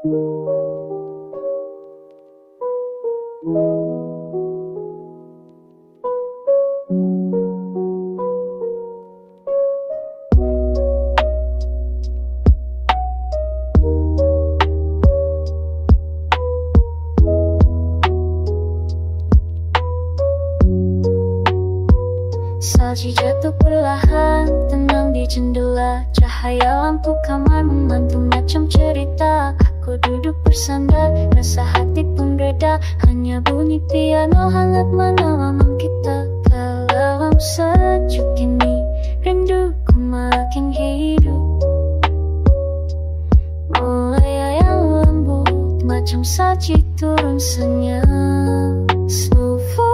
Salji jatuh perlahan, tenang di jendela. Cahaya lampu kamar memantul macam cerita. Aku duduk bersandar, rasa hati pun reda. Hanya bunyi piano hangat menemani kita. Dalam sejuk ini, rinduku makin hidup. Mulai yang lembut, macam salji turun senyap. Sofa